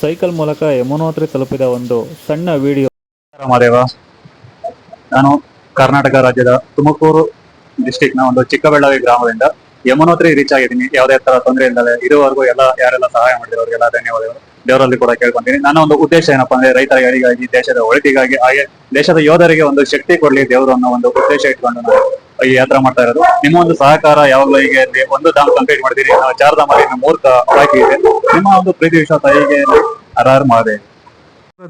Cycle ಮೂಲಕ ಯಮುನೋತ್ರಿ ತಲುಪಿದ ಒಂದು ಸಣ್ಣ ವಿಡಿಯೋ. ರಾಮದೇವ, ನಾನು ಕರ್ನಾಟಕ ರಾಜ್ಯದ ತುಮಕೂರು ಡಿಸ್ಟಿಕ್ನ ಒಂದು ಚಿಕ್ಕಬಳ್ಳಾವಿ ಗ್ರಾಮದಿಂದ ಯಮುನೋತ್ರಿ ರೀಚ್ ಆಗಿದ್ದೀನಿ. ಯಾವುದೇ ತರ ತೊಂದರೆ ಇಲ್ಲದೆ ಇದುವರೆಗೂ ಯಾರೆಲ್ಲ ಸಹಾಯ ಮಾಡಿರೋರಿಗೆಲ್ಲ ಧನ್ಯವಾದಗಳು. ದೇವರಲ್ಲಿ ಕೂಡ ಕೇಳ್ಕೊಂತೀನಿ. ನನ್ನ ಒಂದು ಉದ್ದೇಶ ಏನಪ್ಪಾ ಅಂದ್ರೆ ರೈತರ ಏಳಿಗಾಗಿ, ದೇಶದ ಒಳಿತಿಗಾಗಿ, ಹಾಗೆ ದೇಶದ ಯೋಧರಿಗೆ ಒಂದು ಶಕ್ತಿ ಕೊಡ್ಲಿ ದೇವರು ಅನ್ನೋ ಒಂದು ಉದ್ದೇಶ ಇಟ್ಕೊಂಡು ನಾನು ಈ ಯಾತ್ರಾ ಮಾಡ್ತಾ ಇರೋದು. ನಿಮ್ಮ ಒಂದು ಸಹಕಾರ ಯಾವಾಗಲೂ ಹೀಗೆ ಇರಲಿ. ಒಂದು ಧಾಮ್ ಕಂಪ್ಲೀಟ್ ಮಾಡಿದೀನಿ, ಚಾರಧಾಮಲ್ಲಿ ಮೂರ್ಖ ಬಾಕಿ ಇದೆ. ನಿಮ್ಮ ಒಂದು ಪ್ರೀತಿ ವಿಶ್ವಾಸ ಹೀಗೆ ಹರ ಮಾಡಿದೆ.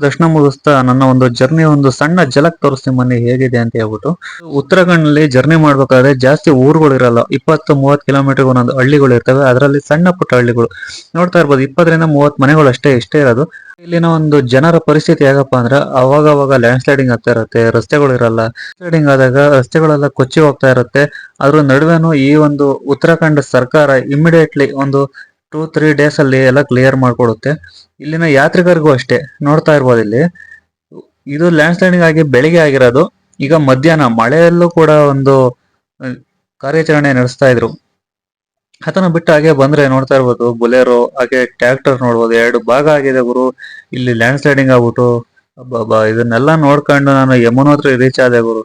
ದರ್ಶನ ಮುಗಿಸ್ತಾ ನನ್ನ ಒಂದು ಜರ್ನಿ ಒಂದು ಸಣ್ಣ ಝಲಕ್ ತೋರಿಸ್ತೀನಿ ಬನ್ನಿ ಹೇಗಿದೆ ಅಂತ ಹೇಳ್ಬಿಟ್ಟು. ಉತ್ತರಾಖಂಡ್ ನಲ್ಲಿ ಜರ್ನಿ ಮಾಡ್ಬೇಕಾದ್ರೆ ಜಾಸ್ತಿ ಊರುಗಳು ಇರಲ್ಲ. 20-30 ಕಿಲೋಮೀಟರ್ ಒಂದೊಂದು ಹಳ್ಳಿಗಳು ಇರ್ತವೆ. ಅದರಲ್ಲಿ ಸಣ್ಣ ಪುಟ್ಟ ಹಳ್ಳಿಗಳು ನೋಡ್ತಾ ಇರ್ಬೋದು. 20-30 ಮನೆಗಳು ಇಷ್ಟೇ ಇರೋದು. ಇಲ್ಲಿನ ಒಂದು ಜನರ ಪರಿಸ್ಥಿತಿ ಹೇಗಪ್ಪ ಅಂದ್ರೆ ಅವಾಗ ಲ್ಯಾಂಡ್ ಸ್ಲೈಡಿಂಗ್ ಆಗ್ತಾ ಇರುತ್ತೆ, ರಸ್ತೆಗಳು ಇರಲ್ಲ. ಸ್ಲೈಡಿಂಗ್ ಆದಾಗ ರಸ್ತೆಗಳೆಲ್ಲ ಕೊಚ್ಚಿ ಹೋಗ್ತಾ ಇರುತ್ತೆ. ಅದ್ರ ನಡುವೆನು ಈ ಒಂದು ಉತ್ತರಾಖಂಡ್ ಸರ್ಕಾರ ಇಮಿಡಿಯೇಟ್ಲಿ ಒಂದು 2-3 ಡೇಸ್ ಅಲ್ಲಿ ಎಲ್ಲ ಕ್ಲಿಯರ್ ಮಾಡ್ಕೊಡುತ್ತೆ. ಇಲ್ಲಿನ ಯಾತ್ರಿಕರಿಗೂ ಅಷ್ಟೇ. ನೋಡ್ತಾ ಇರ್ಬೋದು ಇಲ್ಲಿ ಇದು ಲ್ಯಾಂಡ್ ಸ್ಲೈಡಿಂಗ್ ಆಗಿ ಬೆಳಿಗ್ಗೆ ಆಗಿರೋದು. ಈಗ ಮಧ್ಯಾಹ್ನ ಮಳೆಯಲ್ಲೂ ಕೂಡ ಒಂದು ಕಾರ್ಯಾಚರಣೆ ನಡೆಸ್ತಾ ಇದ್ರು. ಅದನ್ನ ಬಿಟ್ಟು ಹಾಗೆ ಬಂದ್ರೆ ನೋಡ್ತಾ ಇರ್ಬೋದು ಬುಲೆರೋ ಹಾಗೆ ಟ್ರ್ಯಾಕ್ಟರ್ ನೋಡ್ಬೋದು. 2 ಭಾಗ ಆಗಿದೆ ಗುರು. ಇಲ್ಲಿ ಲ್ಯಾಂಡ್ ಸ್ಲೈಡಿಂಗ್ ಆಗ್ಬಿಟ್ಟು ಇದನ್ನೆಲ್ಲ ನೋಡ್ಕೊಂಡು ನಾನು ಯಮುನೋತ್ರಿ ರೀಚ್ ಆದೆ ಗುರು.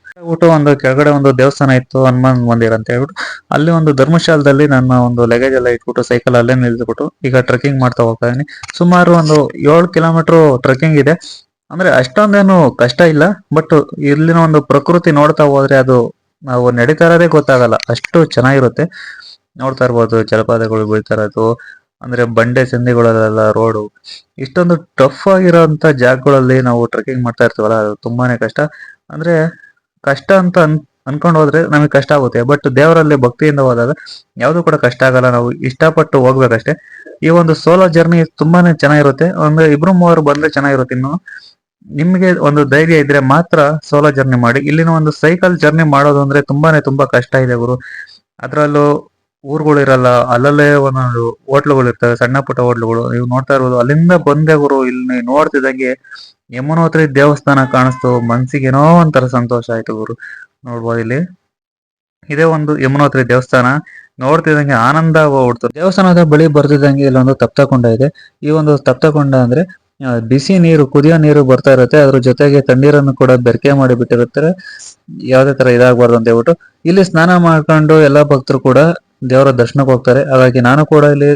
ಒಂದು ಕೆಳಗಡೆ ಒಂದು ದೇವಸ್ಥಾನ ಇತ್ತು, ಹನುಮಾನ್ ಮಂದಿರ ಅಂತ ಹೇಳ್ಬಿಟ್ಟು ಅಲ್ಲಿ ಒಂದು ಧರ್ಮಶಾಲದಲ್ಲಿ ನನ್ನ ಒಂದು ಲಗೇಜ್ ಎಲ್ಲ ಇಟ್ಬಿಟ್ಟು ಸೈಕಲ್ ಅಲ್ಲೇ ನಿಲ್ಸ್ಬಿಟ್ಟು ಈಗ ಟ್ರೆಕ್ಕಿಂಗ್ ಮಾಡ್ತಾ ಹೋಗ್ತಾ ಇದೀನಿ. ಸುಮಾರು ಒಂದು 7 ಕಿಲೋಮೀಟರ್ ಟ್ರೆಕ್ಕಿಂಗ್ ಇದೆ. ಅಂದ್ರೆ ಅಷ್ಟೊಂದೇನು ಕಷ್ಟ ಇಲ್ಲ. ಬಟ್ ಇಲ್ಲಿನ ಒಂದು ಪ್ರಕೃತಿ ನೋಡ್ತಾ ಹೋದ್ರೆ ಅದು ನಾವು ನಡೀತಾ ಇರೋದೇ ಗೊತ್ತಾಗಲ್ಲ, ಅಷ್ಟು ಚೆನ್ನಾಗಿರುತ್ತೆ. ನೋಡ್ತಾ ಇರ್ಬೋದು ಜಲಪಾತಗಳು ಬೀಳ್ತಾ ಇರೋದು, ಅಂದ್ರೆ ಬಂಡೆ ಸಂದಿಗಳಲ್ಲೆಲ್ಲ ರೋಡು. ಇಷ್ಟೊಂದು ಟಫ್ ಆಗಿರೋಂತ ಜಾಗಗಳಲ್ಲಿ ನಾವು ಟ್ರೆಕ್ಕಿಂಗ್ ಮಾಡ್ತಾ ಇರ್ತೀವಲ್ಲ, ಅದು ತುಂಬಾನೇ ಕಷ್ಟ. ಅಂದ್ರೆ ಕಷ್ಟ ಅಂತ ಅನ್ಕೊಂಡು ಹೋದ್ರೆ ನಮಗೆ ಕಷ್ಟ ಆಗುತ್ತೆ. ಬಟ್ ದೇವರಲ್ಲಿ ಭಕ್ತಿಯಿಂದ ಹೋದಾಗ ಯಾವ್ದು ಕೂಡ ಕಷ್ಟ ಆಗಲ್ಲ. ನಾವು ಇಷ್ಟಪಟ್ಟು ಹೋಗ್ಬೇಕಷ್ಟೇ. ಈ ಒಂದು ಸೋಲೋ ಜರ್ನಿ ತುಂಬಾನೇ ಚೆನ್ನಾಗಿರುತ್ತೆ. ಒಂದು 2-3 ಬಂದ್ರೆ ಚೆನ್ನಾಗಿರುತ್ತೆ. ಇನ್ನು ನಿಮ್ಗೆ ಒಂದು ಧೈರ್ಯ ಇದ್ರೆ ಮಾತ್ರ ಸೋಲೋ ಜರ್ನಿ ಮಾಡಿ. ಇಲ್ಲಿನ ಒಂದು ಸೈಕಲ್ ಜರ್ನಿ ಮಾಡೋದು ಅಂದ್ರೆ ತುಂಬಾ ಕಷ್ಟ ಇದೆ ಗುರು. ಅದ್ರಲ್ಲೂ ಊರುಗಳು ಇರಲ್ಲ, ಅಲ್ಲಲ್ಲೇ ಒಂದೊಂದು ಹೋಟ್ಲುಗಳು ಇರ್ತವೆ, ಸಣ್ಣ ಪುಟ್ಟ ಹೋಟ್ಲುಗಳು. ನೀವು ನೋಡ್ತಾ ಇರ್ಬೋದು. ಅಲ್ಲಿಂದ ಬಂದೆ ಗುರು. ಇಲ್ಲಿ ನೋಡ್ತಿದ್ದಂಗೆ ಯಮುನೋತ್ರಿ ದೇವಸ್ಥಾನ ಕಾಣಿಸ್ತು. ಮನ್ಸಿಗೆ ಏನೋ ಒಂಥರ ಸಂತೋಷ ಆಯ್ತು ಗುರು. ನೋಡ್ಬೋದು ಇಲ್ಲಿ ಇದೇ ಒಂದು ಯಮುನೋತ್ರಿ ದೇವಸ್ಥಾನ. ನೋಡ್ತಿದ್ದಂಗೆ ಆನಂದ ಹೋಗ್ಬಿಡ್ತು. ದೇವಸ್ಥಾನದ ಬಳಿ ಬರ್ತಿದ್ದಂಗೆ ಇಲ್ಲೊಂದು ತಪ್ತಕೊಂಡ ಇದೆ. ಈ ಒಂದು ತಪ್ತಕೊಂಡ ಅಂದ್ರೆ ಬಿಸಿ ನೀರು, ಕುದಿಯೋ ನೀರು ಬರ್ತಾ ಇರುತ್ತೆ. ಅದ್ರ ಜೊತೆಗೆ ತಣ್ಣೀರನ್ನು ಕೂಡ ಬೆರಕೆ ಮಾಡಿ ಬಿಟ್ಟಿರುತ್ತಾರೆ, ಯಾವ್ದೇ ತರ ಇದಾಗಬಾರ್ದು ಅಂತ ಹೇಳ್ಬಿಟ್ಟು. ಇಲ್ಲಿ ಸ್ನಾನ ಮಾಡ್ಕೊಂಡು ಎಲ್ಲಾ ಭಕ್ತರು ಕೂಡ ದೇವರ ದರ್ಶನಕ್ಕೆ ಹೋಗ್ತಾರೆ. ಹಾಗಾಗಿ ನಾನು ಕೂಡ ಇಲ್ಲಿ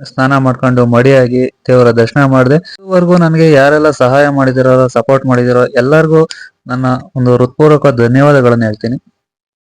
ಸ್ನಾನ ಮಾಡ್ಕೊಂಡು ಮಡಿಯಾಗಿ ದೇವರ ದರ್ಶನ ಮಾಡಿದೆ. ಇದುವರೆಗೂ ನನಗೆ ಯಾರೆಲ್ಲ ಸಹಾಯ ಮಾಡಿದಿರೋ, ಸಪೋರ್ಟ್ ಮಾಡಿದಿರೋ ಎಲ್ಲರಿಗೂ ನನ್ನ ಒಂದು ಹೃತ್ಪೂರ್ವಕ ಧನ್ಯವಾದಗಳನ್ನ ಹೇಳ್ತೀನಿ.